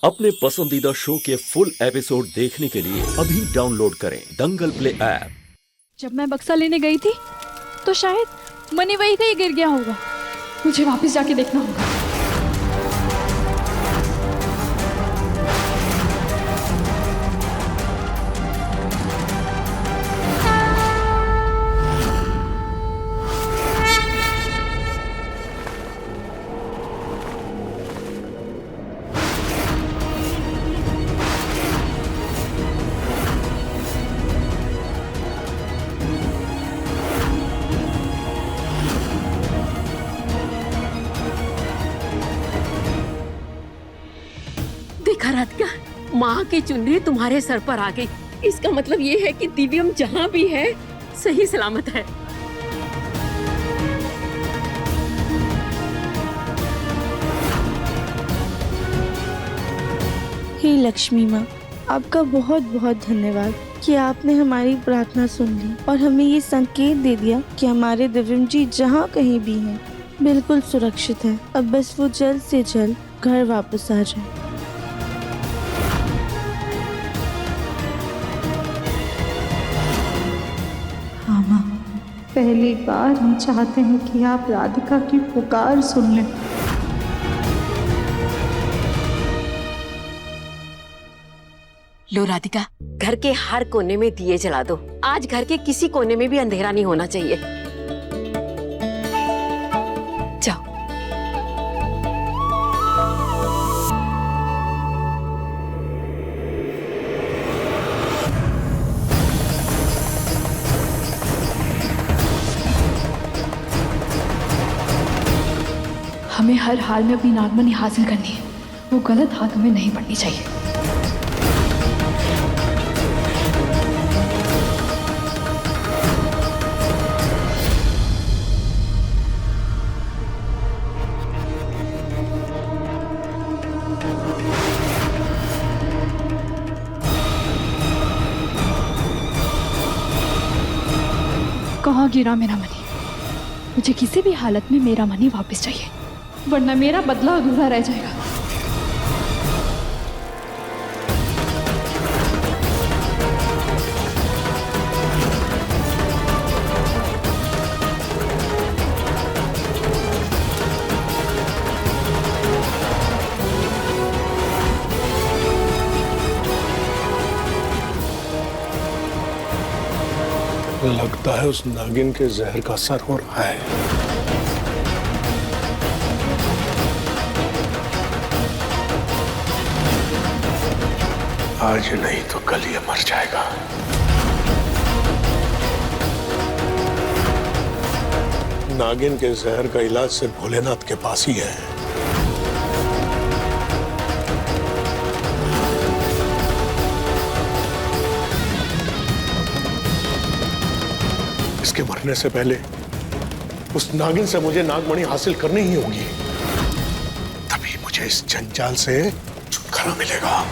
अपने पसंदीदा शो के फुल एपिसोड देखने के लिए अभी डाउनलोड करें दंगल प्ले ऐप। जब मैं बक्सा लेने गई थी तो शायद मनी वही कहीं गिर गया होगा। मुझे वापस जाके देखना होगा। देखा राधिका, माँ की चुनरी तुम्हारे सर पर आ गई। इसका मतलब ये है कि दिव्यम जहाँ भी है सही सलामत है। हे लक्ष्मी माँ, आपका बहुत बहुत धन्यवाद कि आपने हमारी प्रार्थना सुन ली और हमें ये संकेत दे दिया कि हमारे दिव्यम जी जहाँ कहीं भी हैं बिल्कुल सुरक्षित हैं। अब बस वो जल्द से जल्द घर वापस आ जाए। हाँ माँ, पहली बार हम चाहते हैं कि आप राधिका की पुकार सुन लें। लो राधिका, घर के हर कोने में दिए जला दो। आज घर के किसी कोने में भी अंधेरा नहीं होना चाहिए। जाओ। हमें हर हाल में अपनी नागमणि हासिल करनी है। वो गलत हाथों में नहीं पड़नी चाहिए। कहाँ गिरा मेरा मनी? मुझे किसी भी हालत में मेरा मनी वापस चाहिए, वरना मेरा बदला अधूरा रह जाएगा। लगता है उस नागिन के जहर का असर हो रहा है। आज नहीं तो कल ये मर जाएगा। नागिन के जहर का इलाज सिर्फ भोलेनाथ के पास ही है। इसके मरने से पहले उस नागिन से मुझे नागमणि हासिल करनी ही होगी, तभी मुझे इस जंजाल से छुटकारा मिलेगा।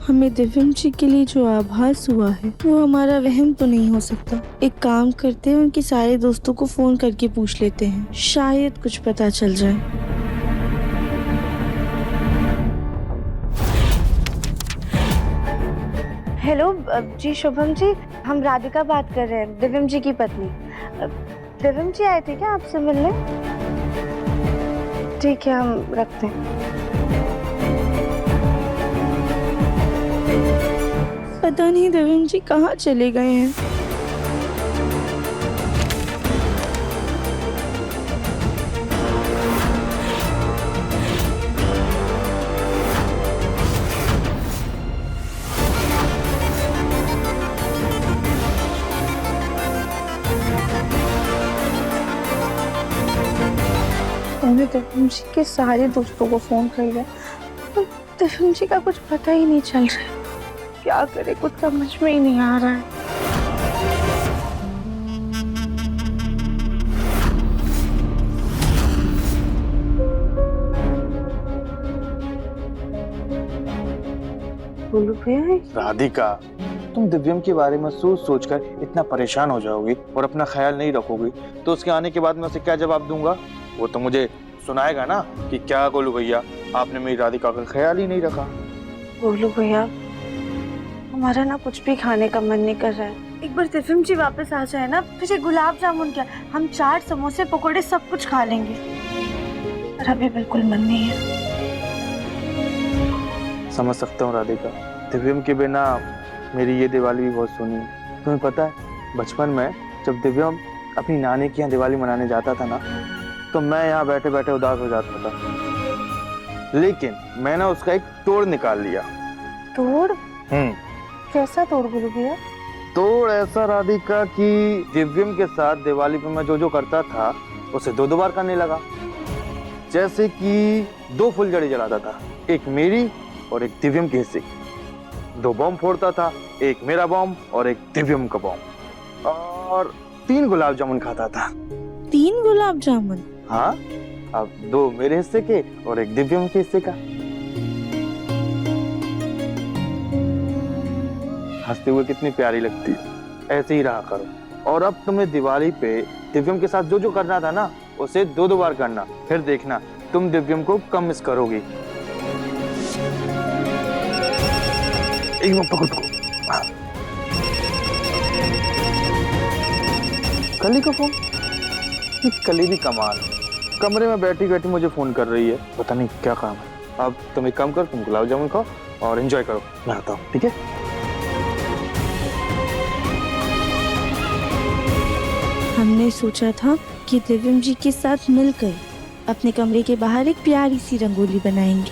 हमें दिव्यम जी के लिए जो आभास हुआ है वो हमारा वहम तो नहीं हो सकता। एक काम करते हैं, उनके सारे दोस्तों को फोन करके पूछ लेते हैं, शायद कुछ पता चल जाए। हेलो जी, शुभम जी, हम राधिका बात कर रहे हैं, दिव्यम जी की पत्नी। दिव्यम जी आए थे क्या आपसे मिलने? ठीक है, हम रखते हैं। पता नहीं दिव्यम जी कहाँ चले गए हैं। मैंने दिव्यम जी के सारे दोस्तों को फोन कर लिया, पर दिव्यम जी का कुछ पता ही नहीं चल रहा है। क्या करे, कुछ समझ में ही नहीं आ रहा है। बोलो भैया। राधिका, तुम दिव्यम के बारे में सोच सोचकर इतना परेशान हो जाओगी और अपना ख्याल नहीं रखोगी तो उसके आने के बाद मैं उसे क्या जवाब दूंगा? वो तो मुझे सुनाएगा ना कि क्या गोलू भैया आपने मेरी राधिका का ख्याल ही नहीं रखा। गोलू भैया, हमारा ना कुछ भी खाने का मन नहीं कर रहा है। एक बार दिव्यम जी वापस आ जाए ना, तुझे गुलाब जामुन क्या, हम चाट समोसे पकोड़े सब कुछ खा लेंगे। पर अभी बिल्कुल मन नहीं है। समझ सकता हूँ राधिका, दिव्यम के बिना मेरी ये दिवाली भी बहुत सोनी है। तुम्हें पता है बचपन में जब दिव्यम अपनी नानी के यहाँ दिवाली मनाने जाता था ना, तो मैं यहाँ बैठे बैठे उदास हो जाता था, लेकिन मैंने उसका एक तोड़ निकाल लिया। तोड़? कैसा तोड़ गोलू भैया? तोड़ ऐसा राधिका कि दिव्यम के साथ दिवाली पे मैं जो जो करता था उसे दो दो बार करने लगा। जैसे कि 2 फुलझड़ी जलाता था, एक मेरी और एक दिव्यम के हिस्से की। 2 बम फोड़ता था, एक मेरा बम और एक दिव्यम का बम। और 3 गुलाब जामुन खाता था। 3 गुलाब जामुन? हाँ, अब 2 मेरे हिस्से के और एक दिव्यम के हिस्से का। हंसते हुए कितनी प्यारी लगती है, ऐसे ही रहा करो। और अब तुम्हें दिवाली पे दिव्यम के साथ जो जो करना था ना, उसे 2 बार करना, फिर देखना तुम दिव्यम को कम मिस करोगी। एक मिनट पकड़ो। कली का फोन? कली भी कमाल, कमरे में बैठी बैठी मुझे फोन कर रही है, पता नहीं क्या काम है। अब तुम एक काम करो, तुम गुलाब जामुन खाओ और एंजॉय करो, मैं आता हूँ, ठीक है? हमने सोचा था कि दिव्यम जी के साथ मिलकर अपने कमरे के बाहर एक प्यारी सी रंगोली बनाएंगे,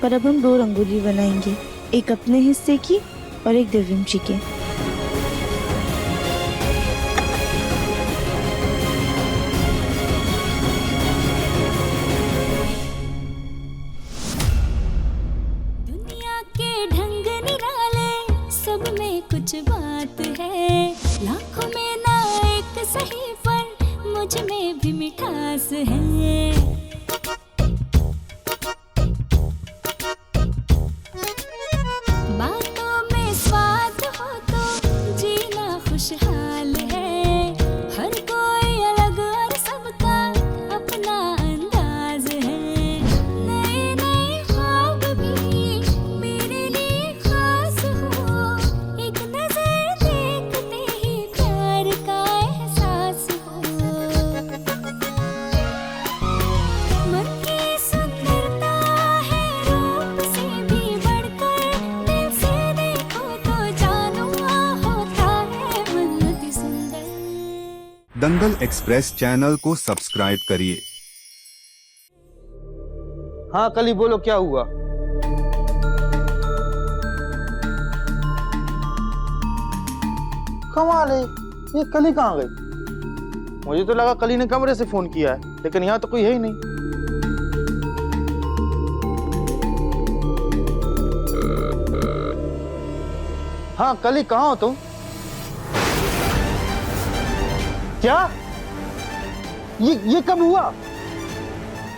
पर अब हम 2 रंगोली बनाएंगे, एक अपने हिस्से की और एक दिव्यम जी के। दुनिया के ढंग निराले, सब में कुछ बात है, लाखों में ना एक सही, पर मुझ में भी मिठास है। बातों में स्वाद हो तो जीना खुशहाल है, हर कोई अलग और सबका अपना अंदाज है। नए नए ख्वाब भी मेरे लिए खास हो, एक नजर देखते ही प्यार का एहसास हो। मन की सुंदरता है रूप से भी बढ़कर, दिल से देखो तो जानू होता है मन अति सुंदर। दंगल एक्सप्रेस चैनल को सब्सक्राइब करिए। हाँ कली बोलो, क्या हुआ? कमाल है, ये कली कहाँ गई? मुझे तो लगा कली ने कमरे से फोन किया है, लेकिन यहाँ तो कोई है ही नहीं। हाँ कली, कहाँ हो तुम? क्या? ये कब हुआ?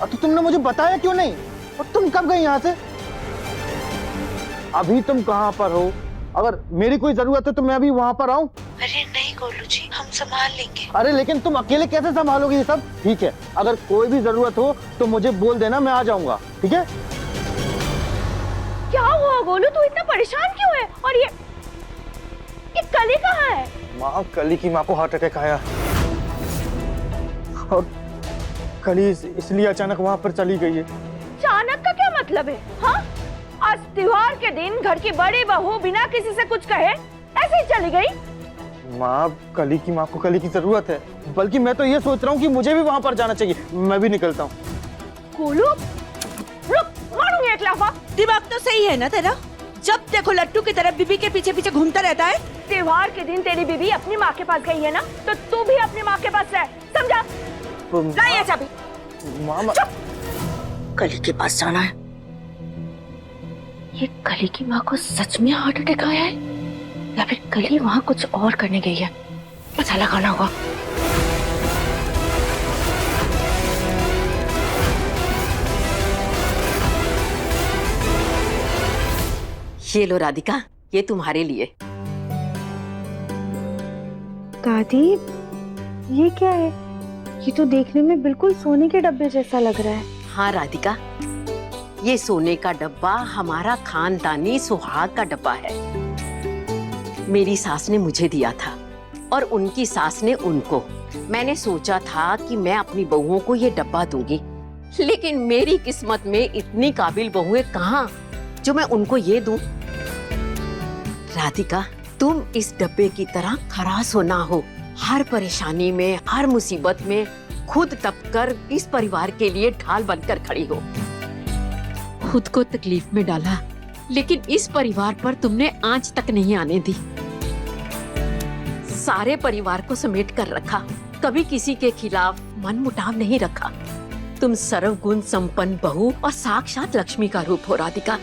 तो तुमने मुझे बताया क्यों नहीं? और तुम कब गई यहाँ से? अभी तुम कहाँ पर हो? अगर मेरी कोई जरूरत है तो मैं अभी वहाँ पर आऊँ? अरे नहीं गोलू जी, हम संभाल लेंगे। अरे लेकिन तुम अकेले कैसे संभालोगे ये सब? ठीक है, अगर कोई भी जरूरत हो तो मुझे बोल देना, मैं आ जाऊंगा, ठीक है? क्या हुआ गोलू, तू इतना परेशान क्यों है? और ये कली कहाँ है? माँ, कली की माँ को हार्ट अटैक आया और कली इसलिए अचानक वहाँ पर चली गई है। अचानक का क्या मतलब है? हाँ, आज त्योहार के दिन घर की बड़ी बहू बिना किसी से कुछ कहे ऐसे ही चली गई? माँ, कली की माँ को कली की जरूरत है, बल्कि मैं तो ये सोच रहा हूँ कि मुझे भी वहाँ पर जाना चाहिए। मैं भी निकलता हूँ। गोलू, रुक, मारूंगी एक लाफा। दिमाग तो सही है ना तेरा? जब देखो लट्टू की तरह बीबी के पीछे पीछे घूमता रहता है। त्योहार के दिन तेरी बीबी अपनी माँ के पास गई है ना, तो तू भी अपनी माँ के पास रह, समझा? लाइए चाबी। मामा, कली के पास जाना है। ये कली की माँ को सच में हार्ट अटैक आया है या फिर कली वहाँ कुछ और करने गई है? पता लगाना होगा। ये लो राधिका, ये तुम्हारे लिए। दादी, ये क्या है? ये तो देखने में बिल्कुल सोने के डब्बे जैसा लग रहा है। हाँ राधिका, ये सोने का डब्बा हमारा खानदानी सुहाग का डब्बा है। मेरी सास ने मुझे दिया था और उनकी सास ने उनको। मैंने सोचा था कि मैं अपनी बहुओं को ये डब्बा दूंगी, लेकिन मेरी किस्मत में इतनी काबिल बहुएं कहाँ जो मैं उनको ये दूं। राधिका, तुम इस डब्बे की तरह खरास हो ना हो। हर परेशानी में, हर मुसीबत में खुद तप कर इस परिवार के लिए ढाल बनकर खड़ी हो। खुद को तकलीफ में डाला, लेकिन इस परिवार पर तुमने आंच तक नहीं आने दी। सारे परिवार को समेट कर रखा, कभी किसी के खिलाफ मन मुटाव नहीं रखा। तुम सर्वगुण संपन्न बहू और साक्षात लक्ष्मी का रूप हो राधिका।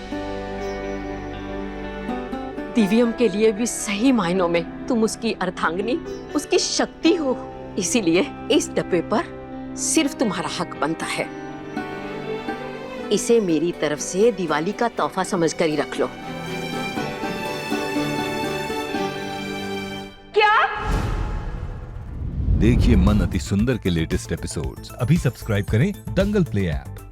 दिव्यम के लिए भी सही मायनों में तुम उसकी अर्धांगिनी, उसकी शक्ति हो। इसीलिए इस डब्बे पर सिर्फ तुम्हारा हक बनता है। इसे मेरी तरफ से दिवाली का तोहफा समझकर ही रख लो। क्या? देखिए मन अति सुंदर के लेटेस्ट एपिसोड्स अभी सब्सक्राइब करें दंगल प्ले ऐप।